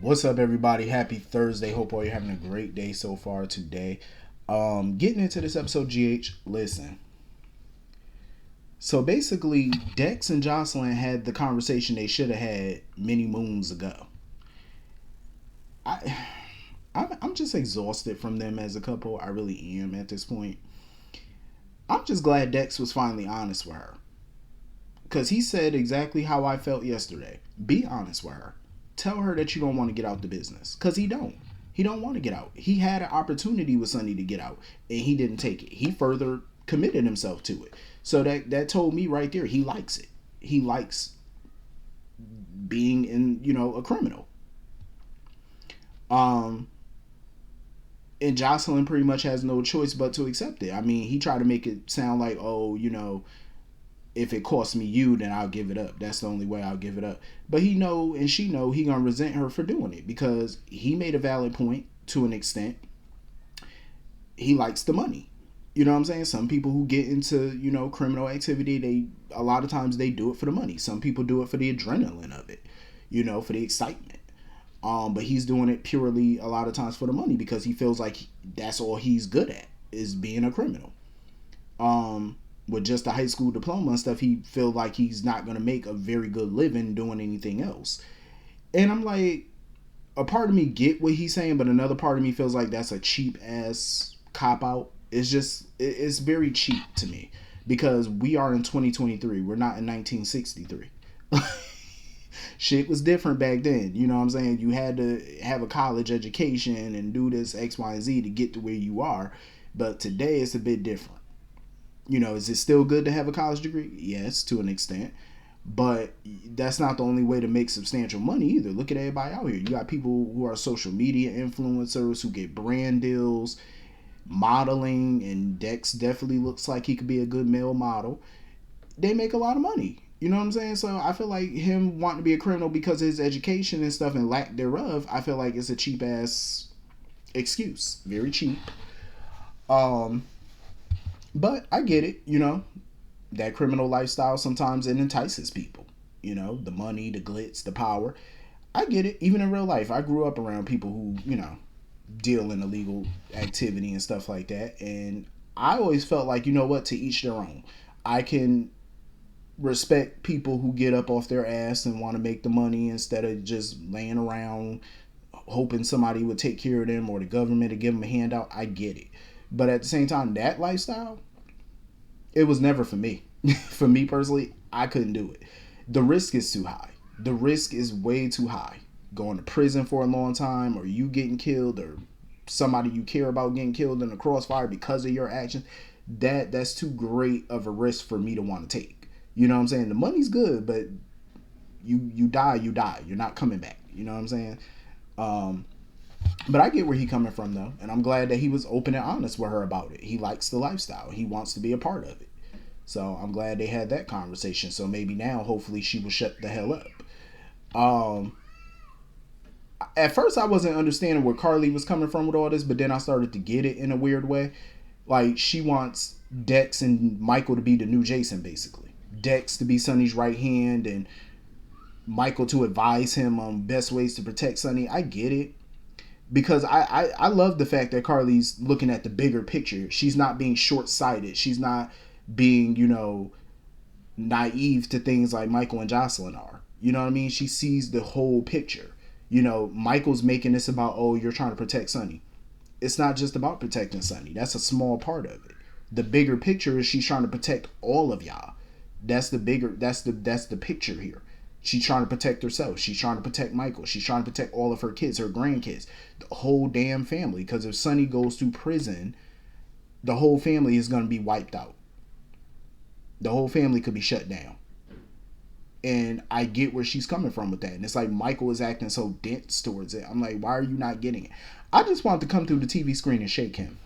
What's up, everybody? Happy Thursday. Hope all you're having a great day so far today. Getting into this episode, GH, listen. So basically, Dex and Jocelyn had the conversation they should have had many moons ago. I, I'm just exhausted from them as a couple. I really am at this point. I'm just glad Dex was finally honest with her. Because he said exactly how I felt yesterday. Be honest with her. Tell her that you don't want to get out the business. Because he don't. He don't want to get out. He had an opportunity with Sonny to get out, and he didn't take it. He further committed himself to it. So that told me right there he likes it. He likes being a criminal. Um, and Jocelyn pretty much has no choice but to accept it. I mean, he tried to make it sound like, oh, if it costs me you, then I'll give it up. That's the only way I'll give it up. But he know and she know he gonna resent her for doing it because he made a valid point to an extent. He likes the money. You know what I'm saying? Some people who get into, criminal activity, they a lot of times they do it for the money. Some people do it for the adrenaline of it, for the excitement. But he's doing it purely a lot of times for the money because he feels like that's all he's good at is being a criminal. With just a high school diploma and stuff, he feel like he's not gonna make a very good living doing anything else. And I'm like, a part of me get what he's saying, but another part of me feels like that's a cheap ass cop out. It's very cheap to me because we are in 2023. We're not in 1963. Shit was different back then. You know what I'm saying? You had to have a college education and do this X, Y, and Z to get to where you are. But today it's a bit different. Is it still good to have a college degree? Yes, to an extent. But that's not the only way to make substantial money either. Look at everybody out here. You got people who are social media influencers who get brand deals, modeling, and Dex definitely looks like he could be a good male model. They make a lot of money. You know what I'm saying? So I feel like him wanting to be a criminal because of his education and stuff and lack thereof, I feel like it's a cheap ass excuse. Very cheap. Um, but I get it, that criminal lifestyle sometimes it entices people. The money, the glitz, the power. I get it. Even in real life, I grew up around people who, deal in illegal activity and stuff like that. And I always felt like, what, to each their own. I can respect people who get up off their ass and want to make the money instead of just laying around hoping somebody would take care of them or the government to give them a handout. I get it. But at the same time, that lifestyle, it was never for me. For me personally, I couldn't do it. The risk is too high. The risk is way too high. Going to prison for a long time, or you getting killed, or somebody you care about getting killed in a crossfire because of your actions. That's too great of a risk for me to want to take. You know what I'm saying? The money's good, but you die, you die. You're not coming back. You know what I'm saying? Um, but I get where he coming from though, and I'm glad that he was open and honest with her about it. He likes the lifestyle. He wants to be a part of it. So I'm glad they had that conversation. So maybe now, hopefully, she will shut the hell up. Um, at first, I wasn't understanding where Carly was coming from with all this, but then I started to get it in a weird way. Like she wants Dex and Michael to be the new Jason, basically. Dex to be Sonny's right hand, and Michael to advise him on best ways to protect Sonny. I get it because I love the fact that Carly's looking at the bigger picture. She's not being short sighted. She's not being, naive to things like Michael and Jocelyn are. You know what I mean? She sees the whole picture. Michael's making this about, oh, you're trying to protect Sonny. It's not just about protecting Sonny. That's a small part of it. The bigger picture is she's trying to protect all of y'all. That's the picture here. She's trying to protect herself. She's trying to protect Michael. She's trying to protect all of her kids, her grandkids, the whole damn family. Because if Sonny goes to prison, the whole family is going to be wiped out. The whole family could be shut down. And I get where she's coming from with that. And it's like Michael is acting so dense towards it. I'm like, why are you not getting it? I just want to come through the TV screen and shake him.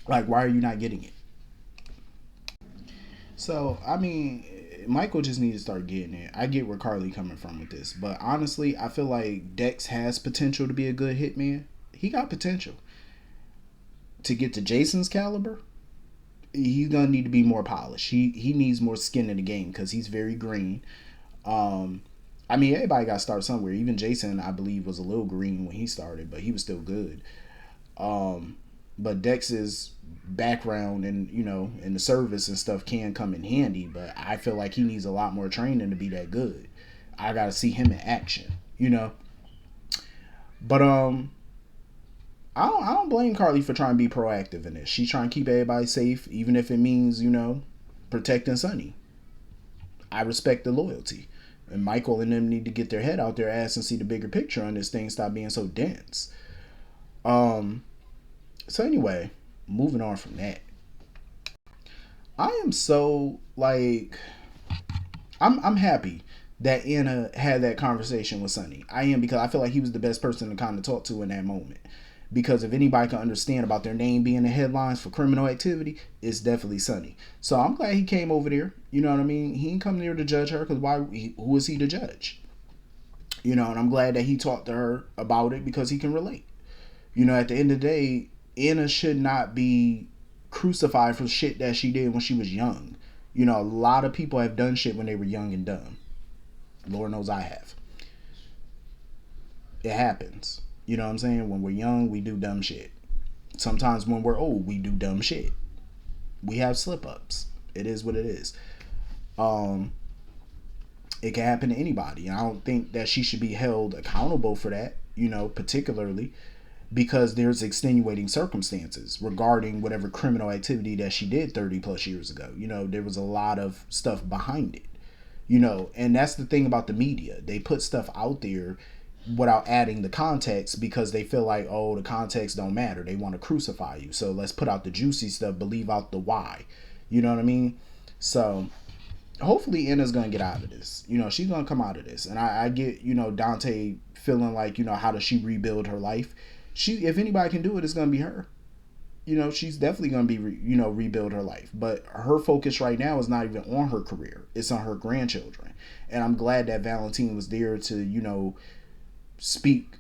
Like, why are you not getting it? So, I mean, Michael just needs to start getting it. I get where Carly coming from with this. But honestly, I feel like Dex has potential to be a good hitman. He got potential. To get to Jason's caliber, he's gonna need to be more polished. He needs more skin in the game because he's very green. Um, I mean, everybody got to start somewhere. Even Jason, I believe, was a little green when he started, but he was still good. Um, but Dex's background and in the service and stuff can come in handy, but I feel like he needs a lot more training to be that good. I got to see him in action. But I don't blame Carly for trying to be proactive in this. She's trying to keep everybody safe, even if it means protecting Sonny. I respect the loyalty. And Michael and them need to get their head out their ass and see the bigger picture on this thing. Stop being so dense. So anyway, moving on from that. I am so like I'm happy that Anna had that conversation with Sonny. I am, because I feel like he was the best person to kind of talk to in that moment. Because if anybody can understand about their name being in the headlines for criminal activity, it's definitely Sonny. So I'm glad he came over there. You know what I mean? He didn't come there to judge her, because who is he to judge? And I'm glad that he talked to her about it, because he can relate. At the end of the day, Anna should not be crucified for shit that she did when she was young. A lot of people have done shit when they were young and dumb. Lord knows I have. It happens. You know what I'm saying? When we're young, we do dumb shit. Sometimes when we're old, we do dumb shit. We have slip ups. It is what it is. It can happen to anybody. And I don't think that she should be held accountable for that, particularly because there's extenuating circumstances regarding whatever criminal activity that she did 30 plus years ago. There was a lot of stuff behind it. And that's the thing about the media. They put stuff out there without adding the context, because they feel like, oh, the context don't matter. They want to crucify you. So let's put out the juicy stuff, but leave out the why. You know what I mean? So hopefully Anna's going to get out of this. She's going to come out of this. And I get, Dante feeling like, how does she rebuild her life? If anybody can do it, it's going to be her. She's definitely going to be, rebuild her life. But her focus right now is not even on her career. It's on her grandchildren. And I'm glad that Valentine was there to, speak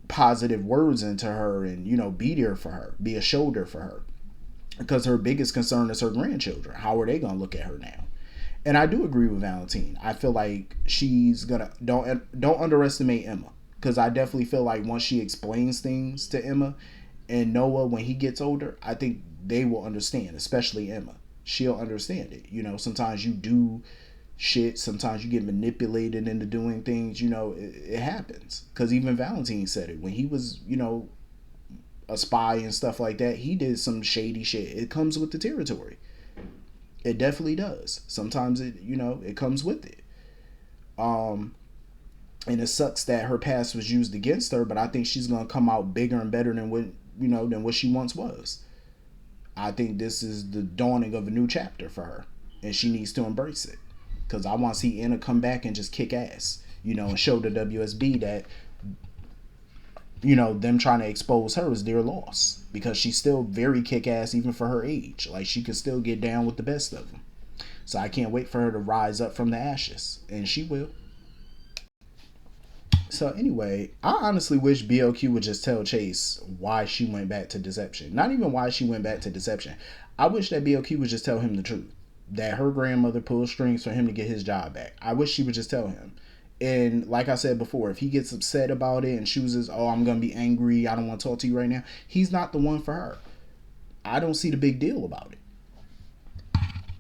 positive words into her and, be there for her, be a shoulder for her. Because her biggest concern is her grandchildren. How are they going to look at her now? And I do agree with Valentine. I feel like she's going to, don't underestimate Emma. Because I definitely feel like once she explains things to Emma and Noah when he gets older, I think they will understand, especially Emma. She'll understand it. Sometimes you do shit, sometimes you get manipulated into doing things, it happens. Because even Valentine said it. When he was, a spy and stuff like that, he did some shady shit. It comes with the territory. It definitely does. Sometimes it comes with it. And it sucks that her past was used against her, but I think she's gonna come out bigger and better than what she once was. I think this is the dawning of a new chapter for her, and she needs to embrace it. Because I want to see Anna come back and just kick ass, and show the WSB that, them trying to expose her is their loss. Because she's still very kick ass even for her age. Like, she can still get down with the best of them. So I can't wait for her to rise up from the ashes, and she will. So anyway, I honestly wish BLQ would just tell Chase why she went back to deception. Not even why she went back to deception. I wish that BLQ would just tell him the truth. That her grandmother pulled strings for him to get his job back. I wish she would just tell him. And like I said before, if he gets upset about it and chooses, oh, I'm going to be angry, I don't want to talk to you right now, he's not the one for her. I don't see the big deal about it.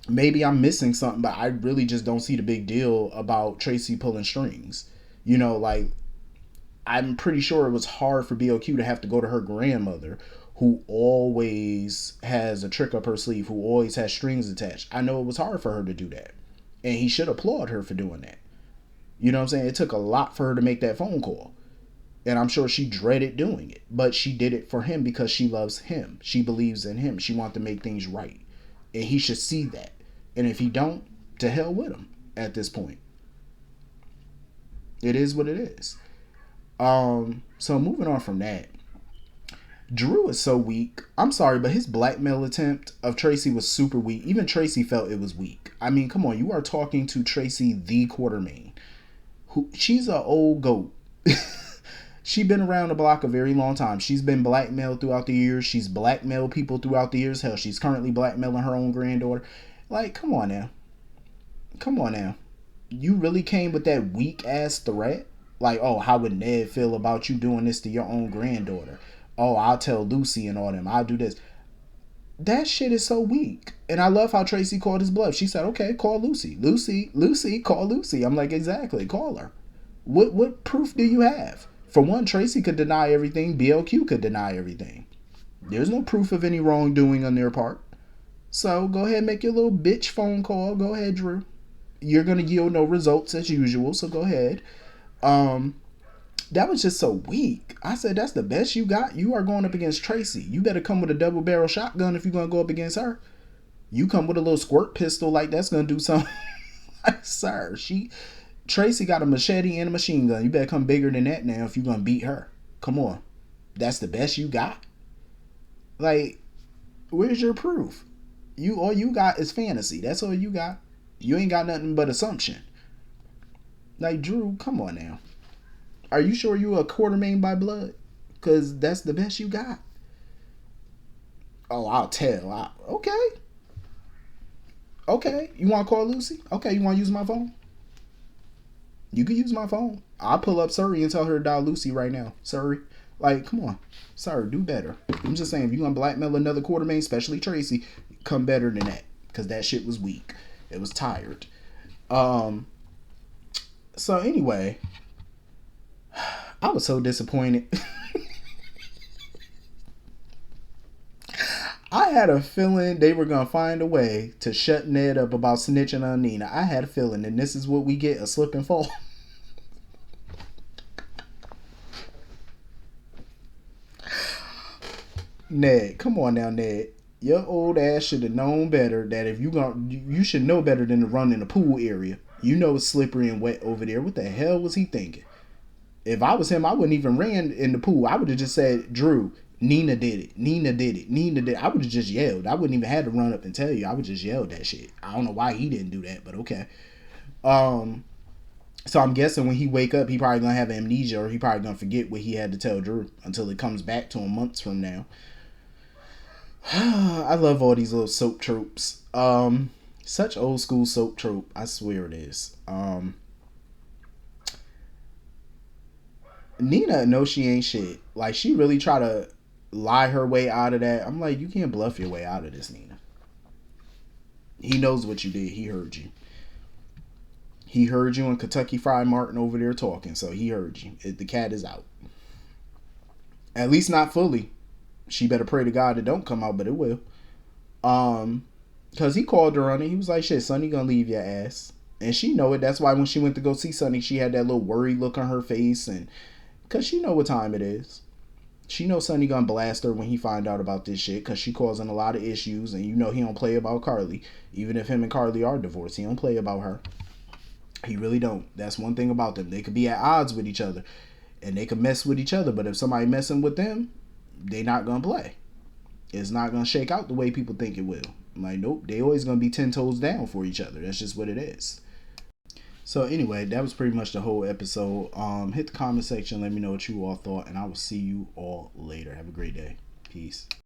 Maybe I'm missing something, but I really just don't see the big deal about Tracy pulling strings. Like, I'm pretty sure it was hard for BLQ to have to go to her grandmother, who always has a trick up her sleeve, who always has strings attached. I know it was hard for her to do that. And he should applaud her for doing that. You know what I'm saying? It took a lot for her to make that phone call. And I'm sure she dreaded doing it. But she did it for him because she loves him. She believes in him. She wants to make things right. And he should see that. And if he don't, to hell with him at this point. It is what it is. So moving on from that, Drew is so weak. I'm sorry, but his blackmail attempt of Tracy was super weak. Even Tracy felt it was weak. I mean, come on, you are talking to Tracy the Quartermain. She's an old goat. She's been around the block a very long time. She's been blackmailed throughout the years. She's blackmailed people throughout the years. Hell, she's currently blackmailing her own granddaughter. Like, come on now. You really came with that weak ass threat? Like, oh, how would Ned feel about you doing this to your own granddaughter? Oh, I'll tell Lucy and all them. I'll do this. That shit is so weak. And I love how Tracy called his bluff. She said, okay, call Lucy. Lucy, call Lucy. I'm like, exactly, call her. What proof do you have? For one, Tracy could deny everything. BLQ could deny everything. There's no proof of any wrongdoing on their part. So go ahead and make your little bitch phone call. Go ahead, Drew. You're gonna yield no results as usual, so go ahead. Um, that was just so weak. I said that's the best you got. You are going up against Tracy. You better come with a double barrel shotgun if you're gonna go up against her. You come with a little squirt pistol like that's gonna do something. Like, sir, Tracy got a machete and a machine gun. You better come bigger than that now if you're gonna beat her. Come on. That's the best you got? Like, where's your proof? All you got is fantasy. That's all you got. You ain't got nothing but assumption. Like, Drew, come on now. Are you sure you a Quartermain by blood? Because that's the best you got. Oh, I'll tell. Okay. Okay. You want to call Lucy? Okay, you want to use my phone? You can use my phone. I'll pull up Surrey and tell her to dial Lucy right now. Surrey. Like, come on. Sir, do better. I'm just saying, if you're going to blackmail another Quartermain, especially Tracy, come better than that. Because that shit was weak. It was tired. So anyway, I was so disappointed. I had a feeling they were going to find a way to shut Ned up about snitching on Nina. I had a feeling, and this is what we get, a slip and fall. Ned, come on now, Ned. Your old ass should have known better that if you should know better than to run in the pool area. You know it's slippery and wet over there. What the hell was he thinking? If I was him, I wouldn't even ran in the pool. I would have just said, Drew, Nina did it. Nina did it. Nina did it. I would have just yelled. I wouldn't even have to run up and tell you. I would just yell that shit. I don't know why he didn't do that, but okay. So I'm guessing when he wake up, he probably gonna have amnesia, or he probably gonna forget what he had to tell Drew until it comes back to him months from now. I love all these little soap tropes. Such old school soap trope. I swear it is. Nina knows she ain't shit. Like, she really try to lie her way out of that. I'm like, you can't bluff your way out of this, Nina. He knows what you did. He heard you. He heard you and Kentucky Fried Martin over there talking, so he heard you. The cat is out. At least not fully. She better pray to God it don't come out, but it will. Because he called her on it. He was like, shit, Sonny gonna leave your ass. And she know it. That's why when she went to go see Sonny, she had that little worried look on her face. And because she know what time it is. She knows Sonny gonna blast her when he find out about this shit, because she causing a lot of issues. And you know he don't play about Carly. Even if him and Carly are divorced, he don't play about her. He really don't. That's one thing about them. They could be at odds with each other. And they could mess with each other. But if somebody messing with them, they not gonna play. It's not gonna shake out the way people think it will. I'm like, nope, they always gonna be 10 toes down for each other. That's just what it is. So anyway, that was pretty much the whole episode. Hit the comment section, let me know what you all thought, and I will see you all later. Have a great day. Peace.